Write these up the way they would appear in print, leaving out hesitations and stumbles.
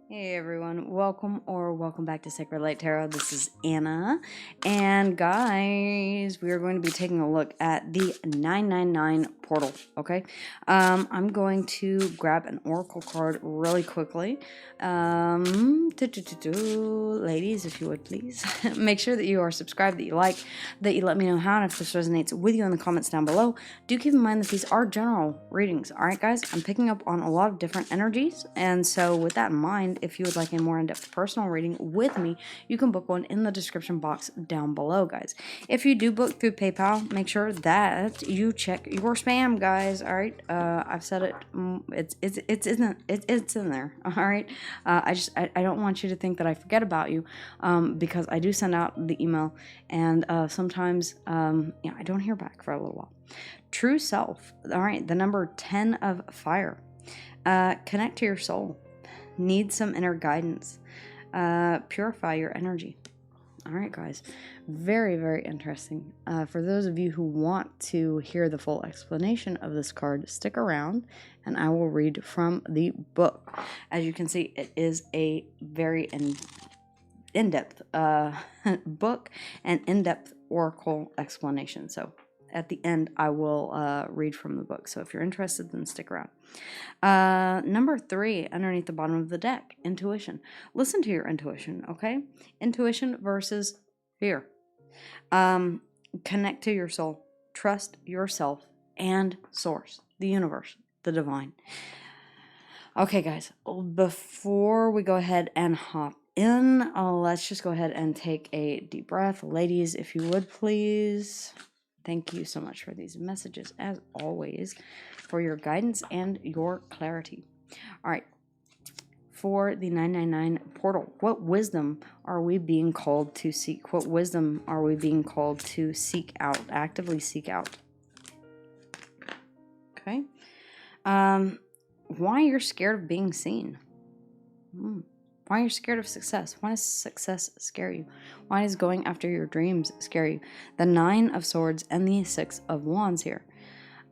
Hey everyone, welcome back to Sacred Light Tarot. This is Anna, and guys, we are going to be taking a look at the 999 portal. Okay, I'm going to grab an oracle card really quickly. Ladies, if you would please make sure that you are subscribed, that you like, that you let me know how, and if this resonates with you in the comments down below. Do keep in mind that these are general readings. All right, guys, I'm picking up on a lot of different energies, and so with that in mind, if you would like a more in-depth personal reading with me, you can book one in the description box down below, guys. If you do book through PayPal, make sure that you check your spam, guys. All right, I've said it. It's in there. All right. I don't want you to think that I forget about you, because I do send out the email, and sometimes I don't hear back for a little while. True self. All right, the number 10 of fire. Connect to your soul. Need some inner guidance. Purify your energy. All right, guys. Very, very interesting. For those of you who want to hear the full explanation of this card, stick around and I will read from the book. As you can see, it is a very in-depth book and in-depth oracle explanation. So at the end, I will read from the book. So if you're interested, then stick around. Number 3, underneath the bottom of the deck, intuition. Listen to your intuition, okay? Intuition versus fear. Connect to your soul. Trust yourself and source, the universe, the divine. Okay, guys, before we go ahead and hop in, let's just go ahead and take a deep breath. Ladies, if you would please. Thank you so much for these messages, as always, for your guidance and your clarity. All right. For the 999 portal, what wisdom are we being called to seek? What wisdom are we being called to seek out, actively seek out? Okay. Why you're scared of being seen? Why are you scared of success? Why does success scare you? Why does going after your dreams scare you? The 9 of Swords and the 6 of Wands here.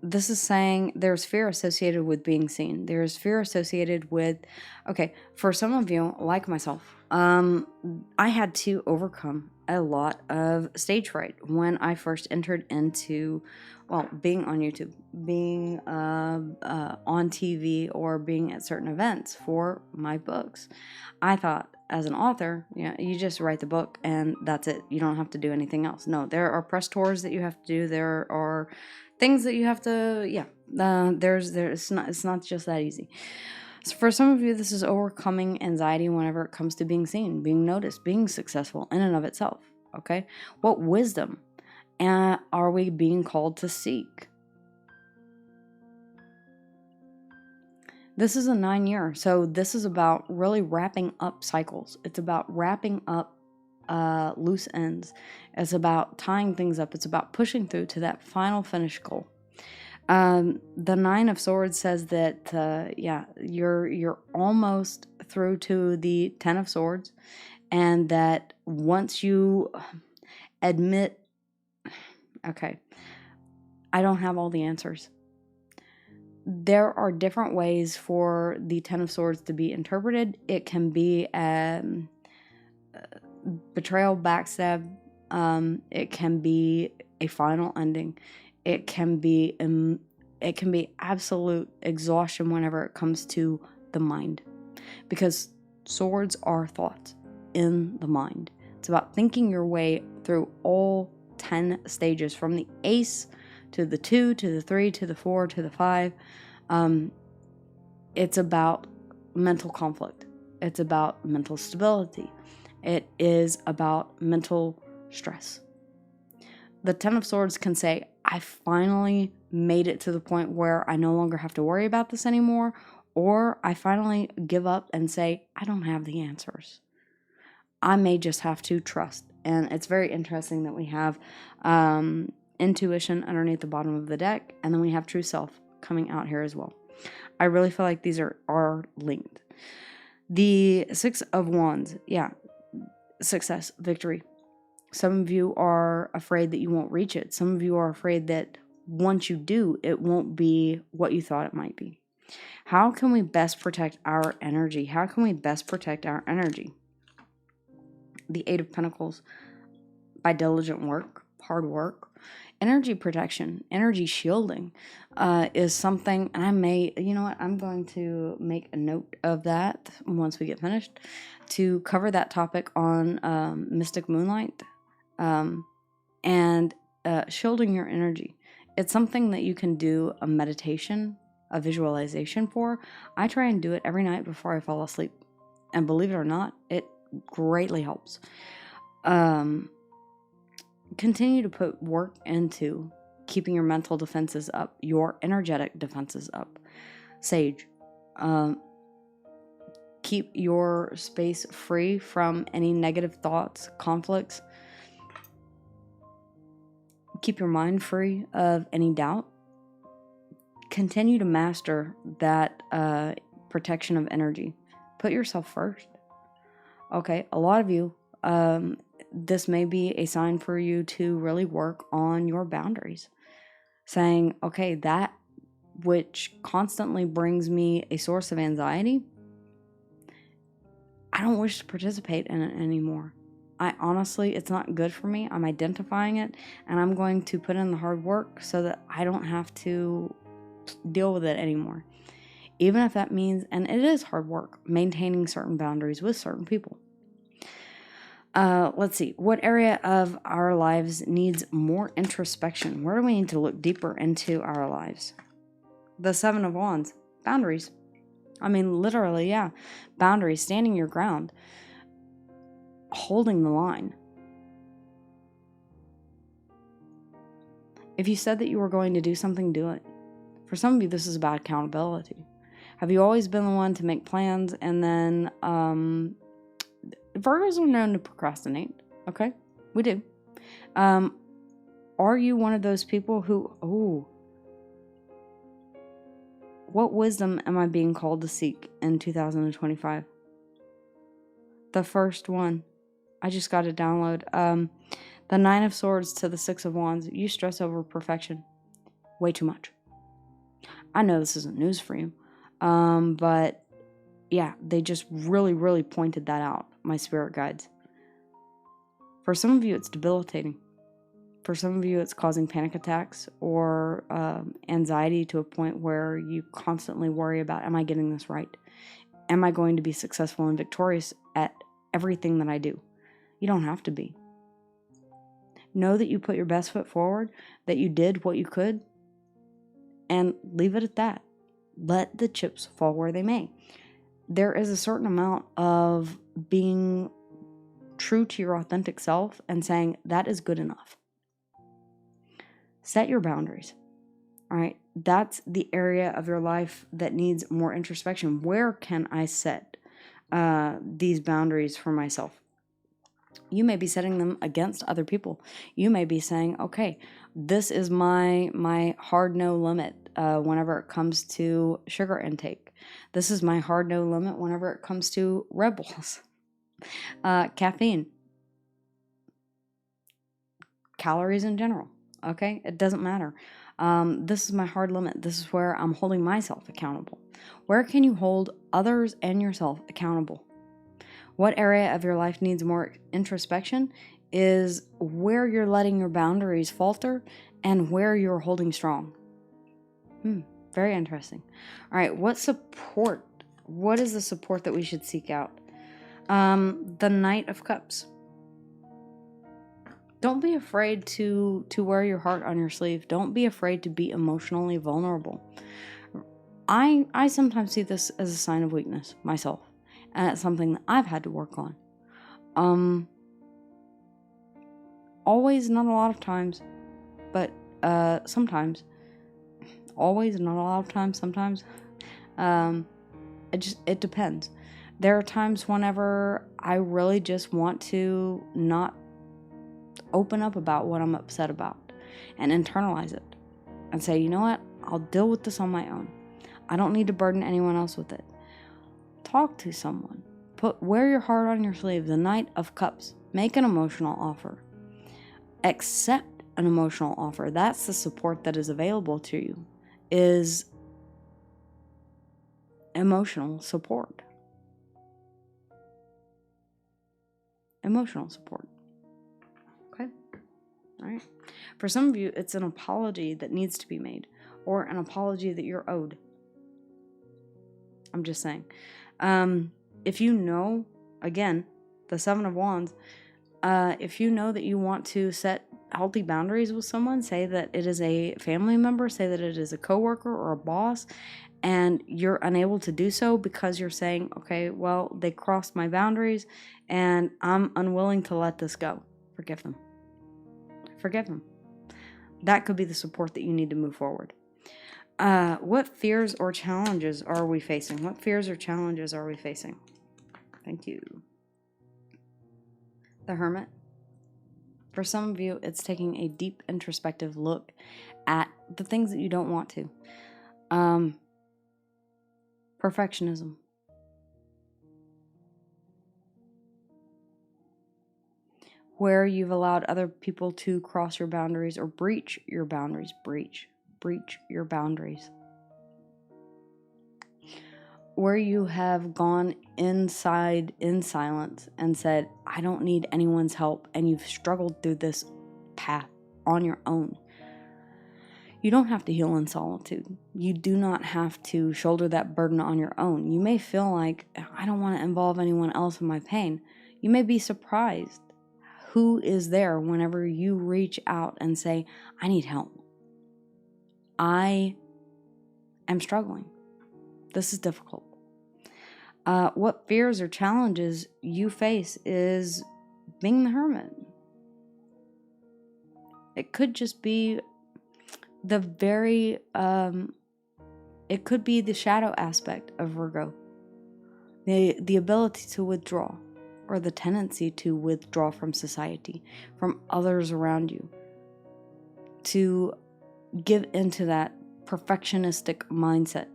This is saying there's fear associated with being seen. There's fear associated with, okay, for some of you, like myself, I had to overcome a lot of stage fright when I first entered into, well, being on YouTube, being on TV, or being at certain events for my books. I thought, as an author, you just write the book and that's it. You don't have to do anything else. No, there are press tours that you have to do. There are things that you have to, it's not just that easy. So for some of you, this is overcoming anxiety whenever it comes to being seen, being noticed, being successful in and of itself. Okay, what wisdom are we being called to seek? This is a 9-year, so this is about really wrapping up cycles. It's about wrapping up loose ends. It's about tying things up. It's about pushing through to that final finish goal. The 9 of Swords says that you're almost through to the 10 of Swords, and that once you admit, okay, I don't have all the answers. There are different ways for the 10 of Swords to be interpreted. It can be betrayal, backstab. It can be a final ending. It can be absolute exhaustion whenever it comes to the mind, because swords are thoughts in the mind. It's about thinking your way through all 10 stages, from the ace to the 2 to the 3 to the 4 to the 5. It's about mental conflict. It's about mental stability. It is about mental stress. The 10 of Swords can say, I finally made it to the point where I no longer have to worry about this anymore, or I finally give up and say, I don't have the answers. I may just have to trust. And it's very interesting that we have intuition underneath the bottom of the deck, and then we have true self coming out here as well. I really feel like these are linked. The 6 of Wands, success, victory. Some of you are afraid that you won't reach it. Some of you are afraid that once you do, it won't be what you thought it might be. How can we best protect our energy? How can we best protect our energy? The Eight of Pentacles, by diligent work, hard work. Energy protection, energy shielding is something, and I may, you know what, I'm going to make a note of that once we get finished to cover that topic on Mystic Moonlight and shielding your energy. It's something that you can do a meditation, a visualization for. I try and do it every night before I fall asleep. And believe it or not, it greatly helps. Continue to put work into keeping your mental defenses up, your energetic defenses up. Sage. Keep your space free from any negative thoughts, conflicts. Keep your mind free of any doubt. Continue to master that protection of energy. Put yourself first. Okay, a lot of you, this may be a sign for you to really work on your boundaries. Saying, okay, that which constantly brings me a source of anxiety, I don't wish to participate in it anymore. It's not good for me. I'm identifying it, and I'm going to put in the hard work so that I don't have to deal with it anymore. Even if that means, and it is hard work, maintaining certain boundaries with certain people. Let's see. What area of our lives needs more introspection? Where do we need to look deeper into our lives? The Seven of Wands. Boundaries. I mean, literally, yeah. Boundaries. Standing your ground. Holding the line. If you said that you were going to do something, do it. For some of you, this is about accountability. Have you always been the one to make plans and then, Virgos are known to procrastinate, okay? We do. Are you one of those people who, what wisdom am I being called to seek in 2025? The first one. I just got to download. The Nine of Swords to the Six of Wands. You stress over perfection way too much. I know this isn't news for you, but yeah, they just really, really pointed that out, my spirit guides. For some of you, it's debilitating. For some of you, it's causing panic attacks or anxiety to a point where you constantly worry about, am I getting this right? Am I going to be successful and victorious at everything that I do? You don't have to be. Know that you put your best foot forward, that you did what you could, and leave it at that. Let the chips fall where they may. There is a certain amount of being true to your authentic self and saying, that is good enough. Set your boundaries. All right. That's the area of your life that needs more introspection. Where can I set these boundaries for myself? You may be setting them against other people. You may be saying, okay, this is my hard no limit whenever it comes to sugar intake. This is my hard no limit whenever it comes to Red Bulls. Caffeine. Calories in general. Okay? It doesn't matter. This is my hard limit. This is where I'm holding myself accountable. Where can you hold others and yourself accountable? What area of your life needs more introspection is where you're letting your boundaries falter and where you're holding strong. Very interesting. All right, what support? What is the support that we should seek out? The Knight of Cups. Don't be afraid to wear your heart on your sleeve. Don't be afraid to be emotionally vulnerable. I sometimes see this as a sign of weakness myself. And it's something that I've had to work on. Always, not a lot of times, but sometimes. Always, not a lot of times, sometimes. It depends. There are times whenever I really just want to not open up about what I'm upset about and internalize it and say, you know what, I'll deal with this on my own. I don't need to burden anyone else with it. Talk to someone. Wear your heart on your sleeve. The Knight of Cups. Make an emotional offer. Accept an emotional offer. That's the support that is available to you. Is emotional support. Emotional support. Okay? All right. For some of you, it's an apology that needs to be made, or an apology that you're owed. I'm just saying. If you know, again, the Seven of Wands, if you know that you want to set healthy boundaries with someone, say that it is a family member, say that it is a coworker or a boss, and you're unable to do so because you're saying, okay, well, they crossed my boundaries and I'm unwilling to let this go. Forgive them. Forgive them. That could be the support that you need to move forward. What fears or challenges are we facing? What fears or challenges are we facing? Thank you. The Hermit. For some of you, it's taking a deep introspective look at the things that you don't want to. Perfectionism. Where you've allowed other people to cross your boundaries or breach your boundaries. Breach your boundaries. Where you have gone inside in silence and said, I don't need anyone's help, and you've struggled through this path on your own. You don't have to heal in solitude. You do not have to shoulder that burden on your own. You may feel like, I don't want to involve anyone else in my pain. You may be surprised who is there whenever you reach out and say, I need help. I am struggling. This is difficult. What fears or challenges you face is being the Hermit. It could just be the very, it could be the shadow aspect of Virgo. The ability to withdraw, or the tendency to withdraw from society, from others around you, to give into that perfectionistic mindset,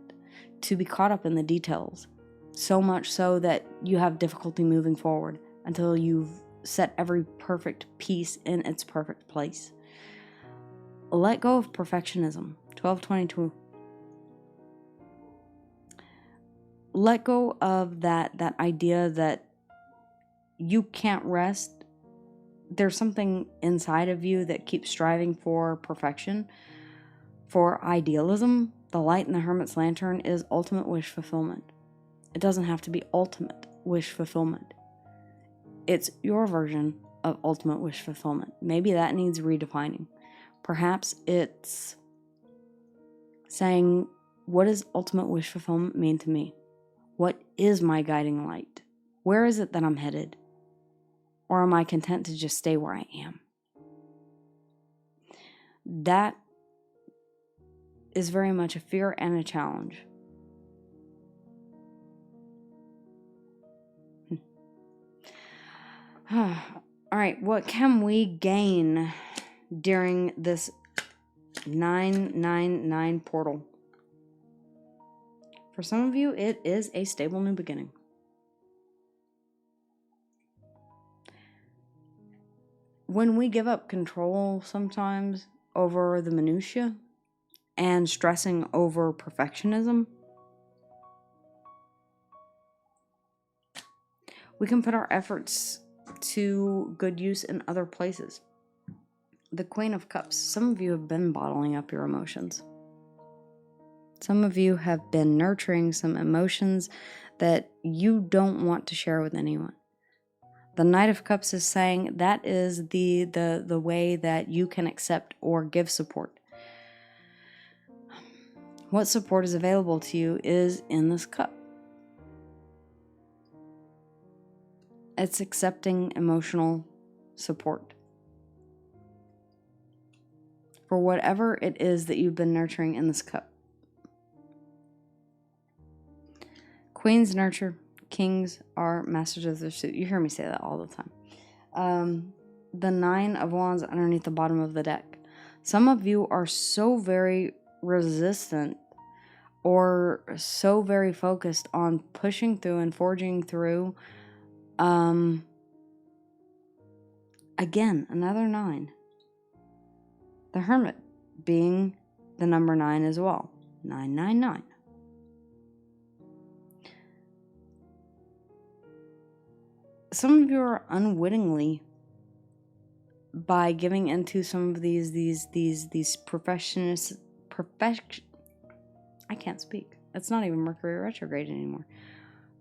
to be caught up in the details, so much so that you have difficulty moving forward until you've set every perfect piece in its perfect place. Let go of perfectionism. 1222. Let go of that idea that you can't rest. There's something inside of you that keeps striving for perfection, for idealism. The light in the Hermit's lantern is ultimate wish fulfillment. It doesn't have to be ultimate wish fulfillment. It's your version of ultimate wish fulfillment. Maybe that needs redefining. Perhaps it's saying, what does ultimate wish fulfillment mean to me? What is my guiding light? Where is it that I'm headed? Or am I content to just stay where I am? That is very much a fear and a challenge. All right, what can we gain during this 999 portal? For some of you, it is a stable new beginning. When we give up control sometimes over the minutiae and stressing over perfectionism, we can put our efforts to good use in other places. The Queen of Cups. Some of you have been bottling up your emotions. Some of you have been nurturing some emotions that you don't want to share with anyone. The Knight of Cups is saying that is the way that you can accept or give support. What support is available to you is in this cup. It's accepting emotional support for whatever it is that you've been nurturing in this cup. Queens nurture, kings are masters of their suit. You hear me say that all the time. The Nine of Wands underneath the bottom of the deck. Some of you are so very resistant or so very focused on pushing through and forging through. Again, another 9. The Hermit being the number 9 as well. 999. some of you are unwittingly, by giving into some of these I can't speak. It's not even Mercury retrograde anymore.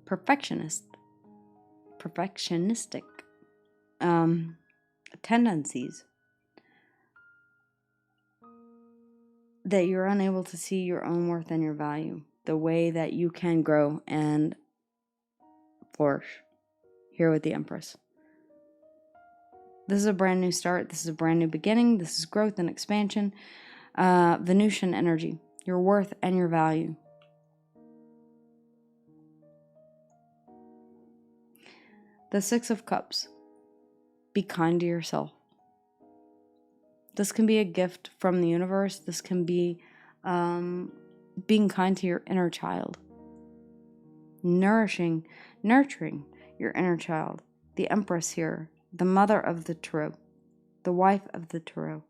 Perfectionistic tendencies, that you're unable to see your own worth and your value, the way that you can grow and flourish here with the Empress. This is a brand new start. This is a brand new beginning. This is growth and expansion. Venusian energy, your worth and your value. The Six of Cups. Be kind to yourself. This can be a gift from the universe. This can be being kind to your inner child. Nurturing your inner child. The Empress here, the mother of the tarot, the wife of the tarot.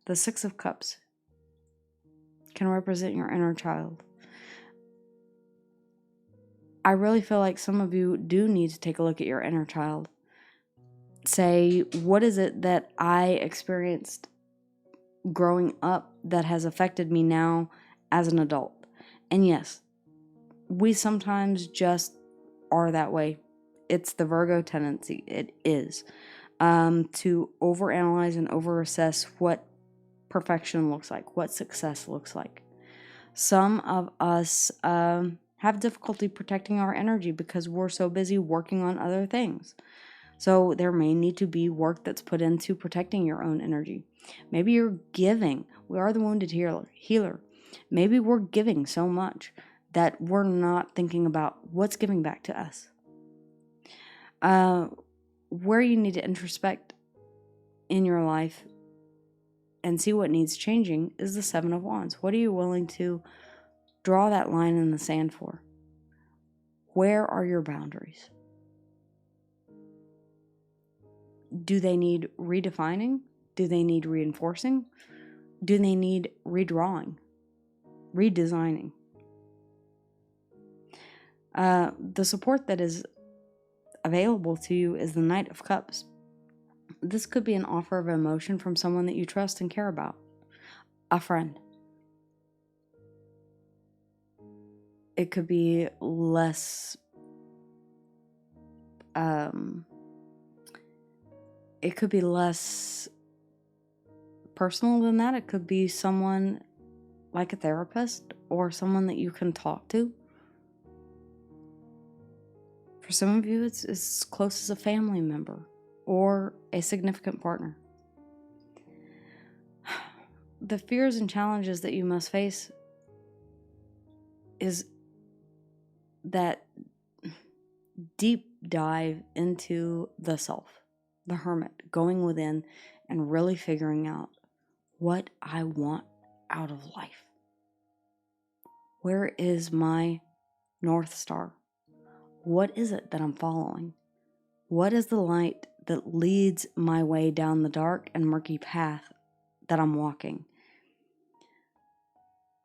The Six of Cups can represent your inner child. I really feel like some of you do need to take a look at your inner child. Say, what is it that I experienced growing up that has affected me now as an adult? And yes, we sometimes just are that way. It's the Virgo tendency. It is to overanalyze and overassess what perfection looks like, what success looks like. Some of us have difficulty protecting our energy because we're so busy working on other things. So there may need to be work that's put into protecting your own energy. Maybe you're giving. We are the wounded healer. Maybe we're giving so much that we're not thinking about what's giving back to us. Where you need to introspect in your life and see what needs changing is the Seven of Wands. What are you willing to draw that line in the sand for? Where are your boundaries? Do they need redefining? Do they need reinforcing? Do they need redrawing? Redesigning? The support that is available to you is the Knight of Cups. This could be an offer of emotion from someone that you trust and care about. A friend. It could be less personal than that. It could be someone like a therapist or someone that you can talk to. For some of you, it's as close as a family member or a significant partner. The fears and challenges that you must face is that deep dive into the self, the hermit, going within and really figuring out what I want out of life. Where is my North Star? What is it that I'm following? What is the light that leads my way down the dark and murky path that I'm walking?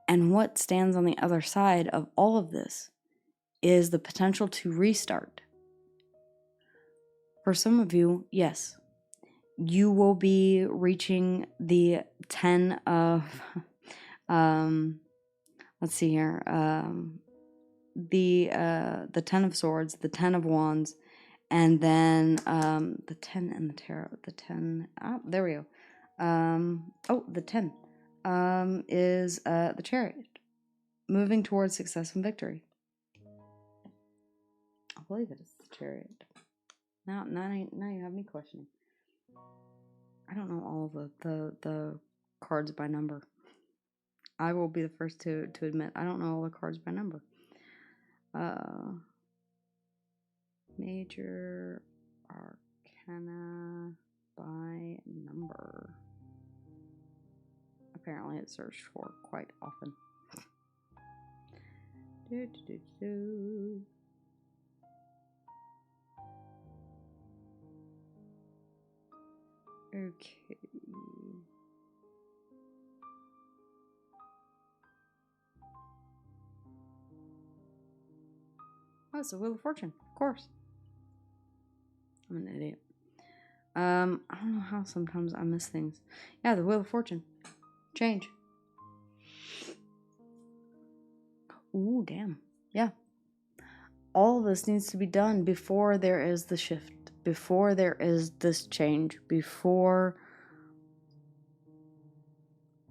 And what stands on the other side of all of this is the potential to restart. For some of you, yes, you will be reaching the 10 of, let's see here, the 10 of Swords, the 10 of Wands, and then the 10 and the Tarot, the 10, there we go. The 10 is the Chariot, moving towards success and victory. I believe it is the Chariot. Now you have me questioning. I don't know all of the cards by number. I will be the first to admit I don't know all the cards by number. Major Arcana by number. Apparently it's searched for quite often. Okay. Oh, it's the Wheel of Fortune, of course. I'm an idiot. I don't know how sometimes I miss things. Yeah, the Wheel of Fortune. Change. Ooh, damn. Yeah. All of this needs to be done before there is the shift, before there is this change, before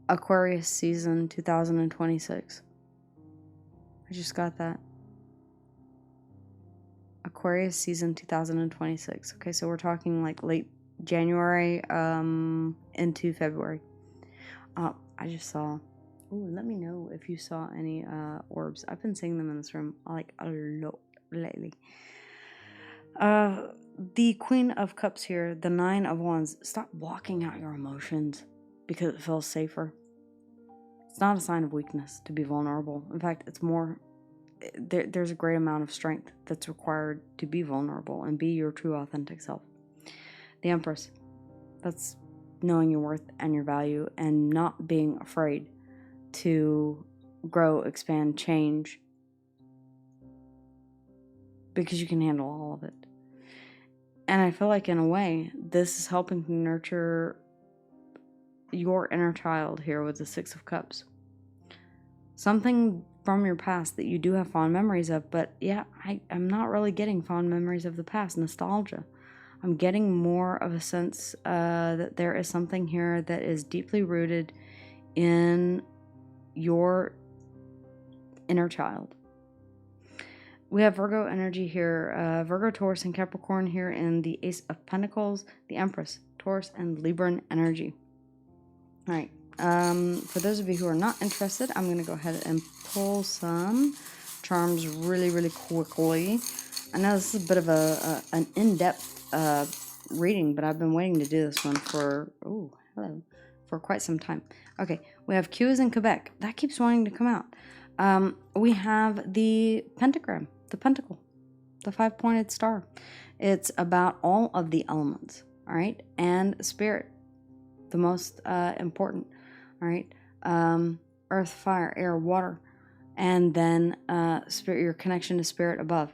Aquarius season 2026. I just got that. Aquarius season 2026. Okay, so we're talking like late January into February. I just saw. Ooh, let me know if you saw any orbs. I've been seeing them in this room like a lot lately. The Queen of Cups here, the Nine of Wands. Stop walking out your emotions because it feels safer. It's not a sign of weakness to be vulnerable. In fact, it's more, there's a great amount of strength that's required to be vulnerable and be your true authentic self. The Empress, that's knowing your worth and your value and not being afraid to grow, expand, change, because you can handle all of it. And I feel like in a way, this is helping to nurture your inner child here with the Six of Cups. Something from your past that you do have fond memories of, but yeah, I'm not really getting fond memories of the past, nostalgia. I'm getting more of a sense that there is something here that is deeply rooted in your inner child. We have Virgo energy here, Virgo, Taurus, and Capricorn here in the Ace of Pentacles, the Empress, Taurus, and Libran energy. All right. For those of you who are not interested, I'm going to go ahead and pull some charms really, really quickly. I know this is a bit of an in-depth reading, but I've been waiting to do this one for quite some time. Okay, we have Q as in Quebec. That keeps wanting to come out. We have the pentagram, the pentacle, the 5-pointed star. It's about all of the elements, all right, and spirit, the most important, all right, earth, fire, air, water, and then spirit, your connection to spirit above.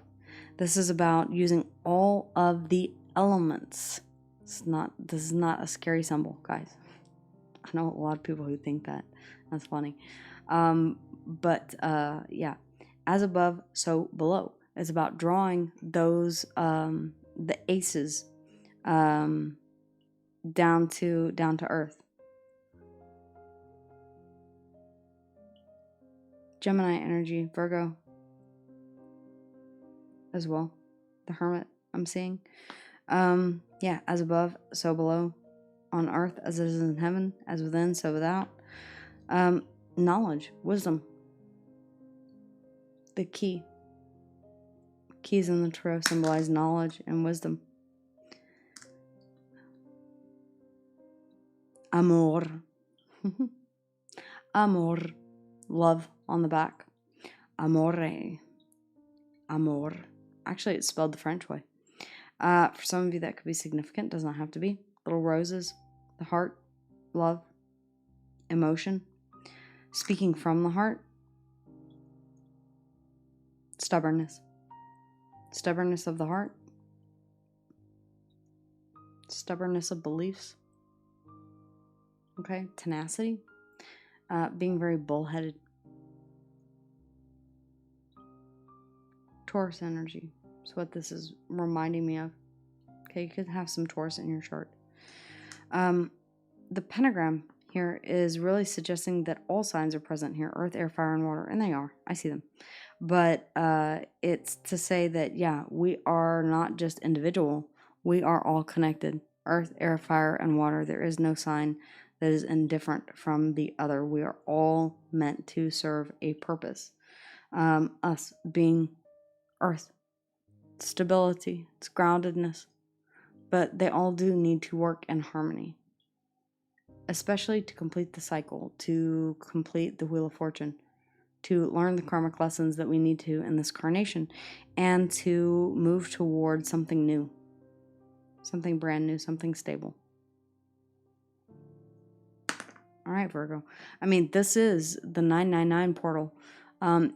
This is about using all of the elements. This is not a scary symbol, guys. I know a lot of people who think that. That's funny. But yeah, as above, so below. It's about drawing those the aces down to earth. Gemini energy, Virgo as well. The Hermit I'm seeing. Yeah, as above, so below. On earth as it is in heaven, as within, so without. Knowledge, wisdom. The key. Keys in the tarot symbolize knowledge and wisdom. Amor. Amor. Love on the back. Amore. Amor. Actually, it's spelled the French way. For some of you, that could be significant. Does not have to be. Little roses. The heart. Love. Emotion. Speaking from the heart. Stubbornness. Stubbornness of the heart. Stubbornness of beliefs. Okay. Tenacity. Being very bullheaded. Taurus energy is what this is reminding me of. Okay, you could have some Taurus in your chart. The pentagram here is really suggesting that all signs are present here. Earth, air, fire, and water. And they are. I see them. But it's to say that, yeah, we are not just individual. We are all connected. Earth, air, fire, and water. There is no sign that is indifferent from the other. We are all meant to serve a purpose. Us being earth. Stability. It's groundedness. But they all do need to work in harmony. Especially to complete the cycle, to complete the Wheel of Fortune, to learn the karmic lessons that we need to in this carnation, and to move towards something new, something brand new, something stable. All right, Virgo. I mean, this is the 999 portal,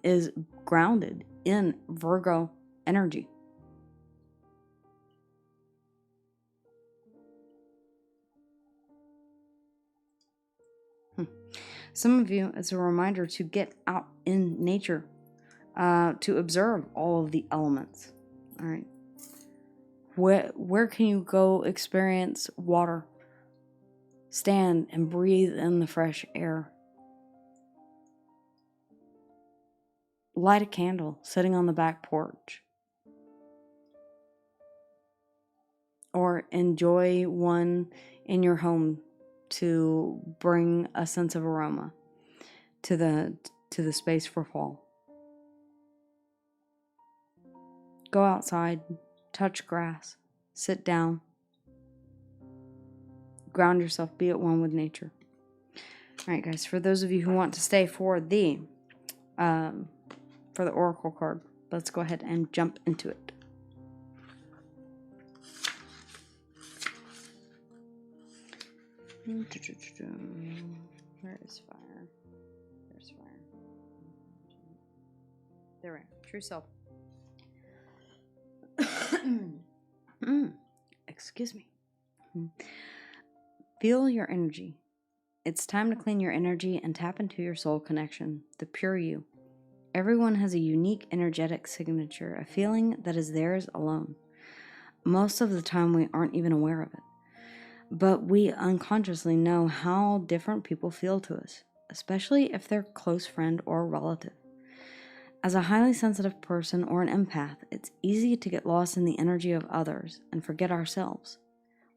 is grounded in Virgo energy. Some of you, it's a reminder to get out in nature, to observe all of the elements. All right. Where can you go experience water? Stand and breathe in the fresh air. Light a candle sitting on the back porch. Or enjoy one in your home to bring a sense of aroma to the space for fall. Go outside, touch grass, sit down, ground yourself, be at one with nature. All right, guys, for those of you who want to stay for the oracle card, let's go ahead and jump into it. Where is fire? There's fire. There we are. True self. Excuse me. Feel your energy. It's time to clean your energy and tap into your soul connection, the pure you. Everyone has a unique energetic signature, a feeling that is theirs alone. Most of the time we aren't even aware of it. But we unconsciously know how different people feel to us, especially if they're a close friend or relative. As a highly sensitive person or an empath, it's easy to get lost in the energy of others and forget ourselves.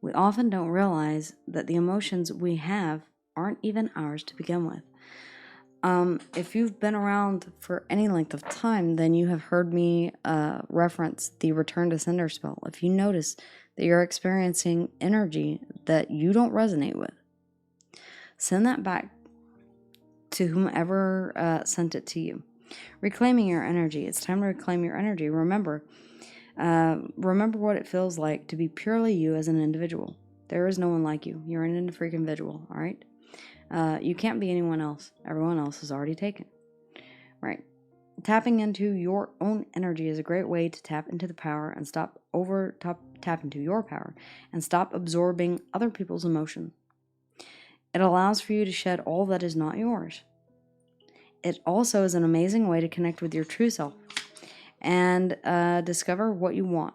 We often don't realize that the emotions we have aren't even ours to begin with. If you've been around for any length of time, then you have heard me reference the Return to Sender spell. If you notice that you're experiencing energy that you don't resonate with, send that back to whomever sent it to you. Reclaiming your energy. It's time to reclaim your energy. Remember what it feels like to be purely you as an individual. There is no one like you. You're an individual, all right? You can't be anyone else. Everyone else is already taken. Right. Tapping into your own energy is a great way to tap into the power and tap into your power and stop absorbing other people's emotion. It allows for you to shed all that is not yours. It also is an amazing way to connect with your true self and discover what you want,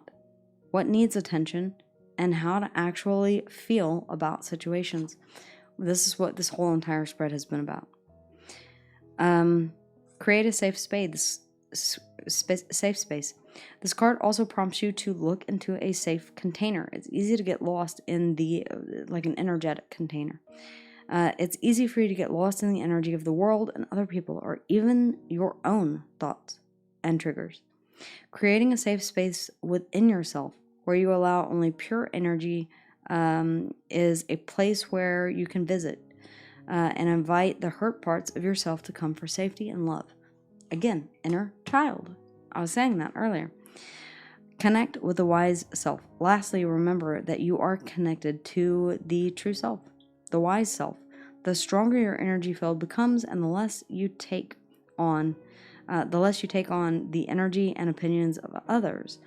what needs attention, and how to actually feel about situations. This is what this whole entire spread has been about. Create a safe space. This card also prompts you to look into a safe container. It's easy to get lost in like an energetic container. It's easy for you to get lost in the energy of the world and other people, or even your own thoughts and triggers. Creating a safe space within yourself where you allow only pure energy is a place where you can visit and invite the hurt parts of yourself to come for safety and love. Again, inner child. I was saying that earlier. Connect with the wise self. Lastly, remember that you are connected to the true self, the wise self. The stronger your energy field becomes, and the less you take on the energy and opinions of others,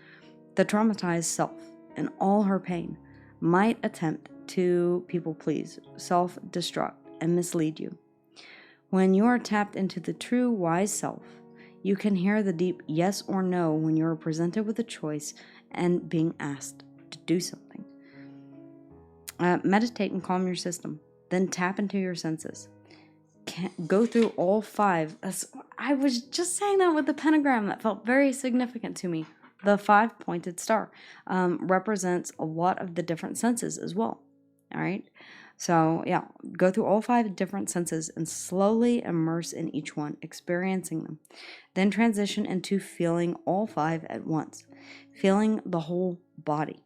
the traumatized self, in all her pain, might attempt to people please, self-destruct, and mislead you. When you are tapped into the true wise self, you can hear the deep yes or no when you are presented with a choice and being asked to do something. Meditate and calm your system. Then tap into your senses. Go through all 5. I was just saying that with the pentagram. That felt very significant to me. The 5-pointed star represents a lot of the different senses as well. All right. So yeah, go through all 5 different senses and slowly immerse in each one, experiencing them. Then transition into feeling all 5 at once, feeling the whole body.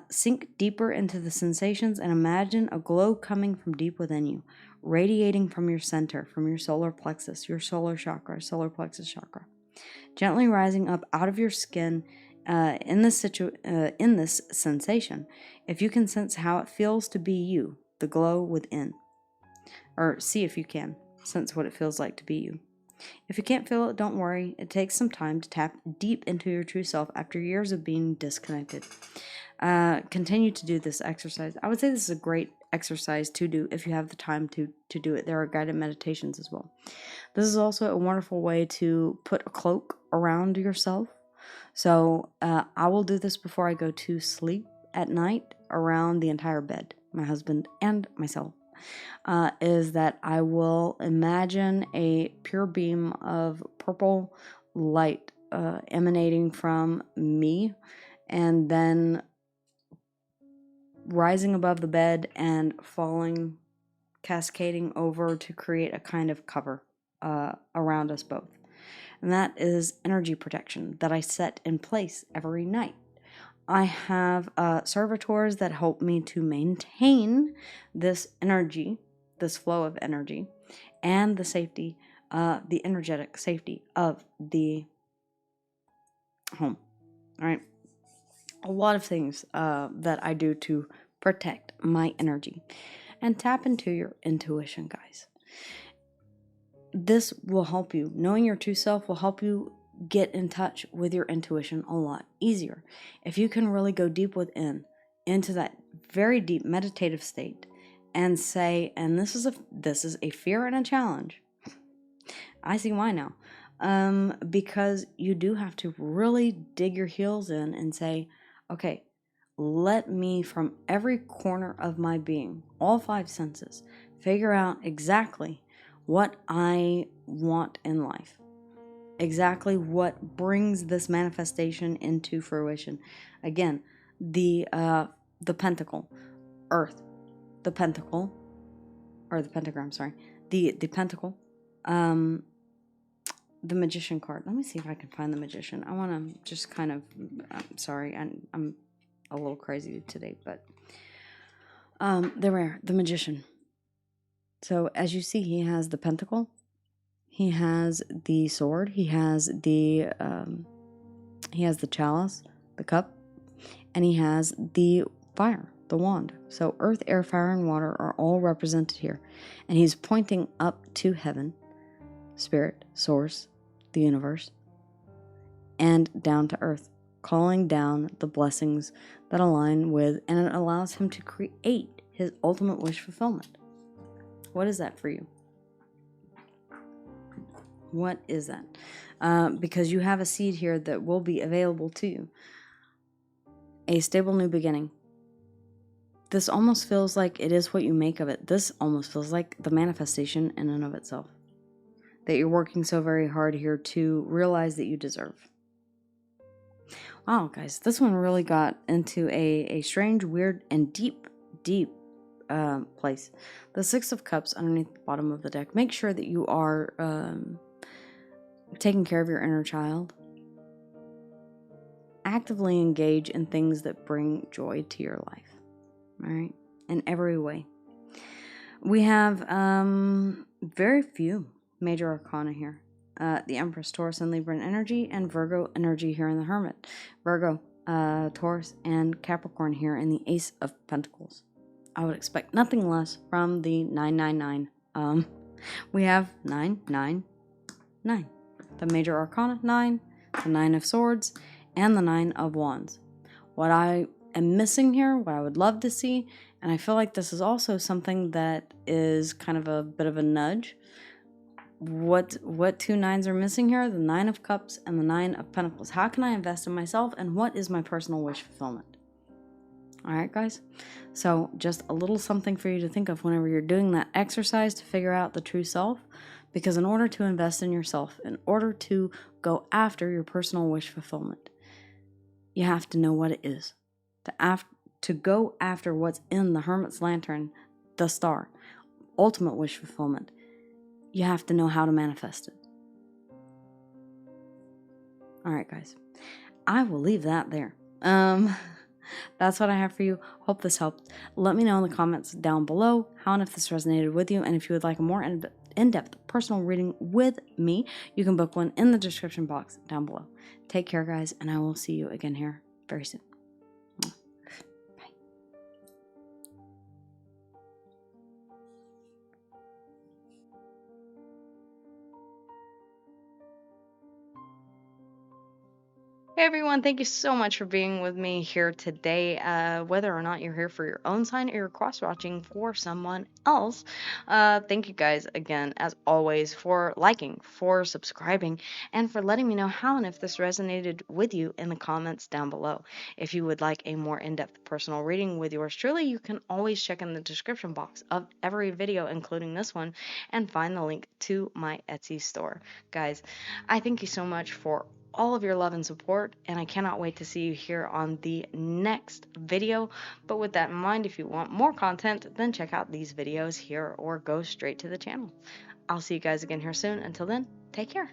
Sink deeper into the sensations and imagine a glow coming from deep within you, radiating from your center, from your solar plexus, your solar plexus chakra, gently rising up out of your skin. In this sensation, if you can sense how it feels to be you, the glow within, or see if you can sense what it feels like to be you. If you can't feel it, don't worry. It takes some time to tap deep into your true self after years of being disconnected. Continue to do this exercise. I would say this is a great exercise to do if you have the time to do it. There are guided meditations as well. This is also a wonderful way to put a cloak around yourself. So I will do this before I go to sleep at night around the entire bed, my husband and myself, is that I will imagine a pure beam of purple light emanating from me, and then rising above the bed and falling, cascading over to create a kind of cover around us both. And that is energy protection that I set in place every night. I have servitors that help me to maintain this energy, this flow of energy, and the safety, the energetic safety of the home. All right. A lot of things that I do to protect my energy. And tap into your intuition, guys. This will help you. Knowing your true self will help you get in touch with your intuition a lot easier. If you can really go deep within, into that very deep meditative state, and say, and this is a fear and a challenge. I see why now. Because you do have to really dig your heels in and say, okay, let me from every corner of my being, all 5 senses, figure out exactly what I want in life. Exactly what brings this manifestation into fruition. Again, the pentacle, earth, the pentacle, or the pentagram, sorry. The pentacle, the magician card. Let me see if I can find the magician. I want to just kind of, I'm sorry, I'm a little crazy today, but there we are, the magician. So as you see, he has the pentacle, he has the sword, he has the chalice, the cup, and he has the fire, the wand. So earth, air, fire, and water are all represented here. And he's pointing up to heaven, spirit, source, the universe, and down to earth, calling down the blessings that align with, and it allows him to create his ultimate wish fulfillment. What is that for you? What is that? Because you have a seed here that will be available to you. A stable new beginning. This almost feels like it is what you make of it. This almost feels like the manifestation in and of itself that you're working so very hard here to realize that you deserve. Wow, guys, this one really got into a strange, weird, and deep place. The 6 of Cups underneath the bottom of the deck. Make sure that you are taking care of your inner child. Actively engage in things that bring joy to your life. All right, in every way. We have very few major arcana here. The Empress, Taurus, and Libra energy, and Virgo energy here in the Hermit. Virgo, Taurus, and Capricorn here in the Ace of Pentacles. I would expect nothing less from the 999. We have 999. The major arcana, 9, the 9 of Swords, and the 9 of Wands. What I am missing here, what I would love to see, and I feel like this is also something that is kind of a bit of a nudge. What 2 9s are missing here? The 9 of Cups and the 9 of Pentacles. How can I invest in myself, and what is my personal wish fulfillment? All right, guys. So just a little something for you to think of whenever you're doing that exercise to figure out the true self. Because in order to invest in yourself, in order to go after your personal wish fulfillment, you have to know what it is. To go after what's in the Hermit's Lantern, the star, ultimate wish fulfillment, you have to know how to manifest it. All right, guys. I will leave that there. That's what I have for you. Hope this helped. Let me know in the comments down below how and if this resonated with you, and if you would like a more in-depth personal reading with me, you can book one in the description box down below. Take care, guys, and I will see you again here very soon. Hey everyone, thank you so much for being with me here today. Whether or not you're here for your own sign or you're cross watching for someone else, thank you guys again, as always, for liking, for subscribing, and for letting me know how and if this resonated with you in the comments down below. If you would like a more in depth personal reading with yours truly, you can always check in the description box of every video, including this one, and find the link to my Etsy store. Guys, I thank you so much for all of your love and support, and I cannot wait to see you here on the next video. But with that in mind, if you want more content, then check out these videos here or go straight to the channel. I'll see you guys again here soon. Until then, take care.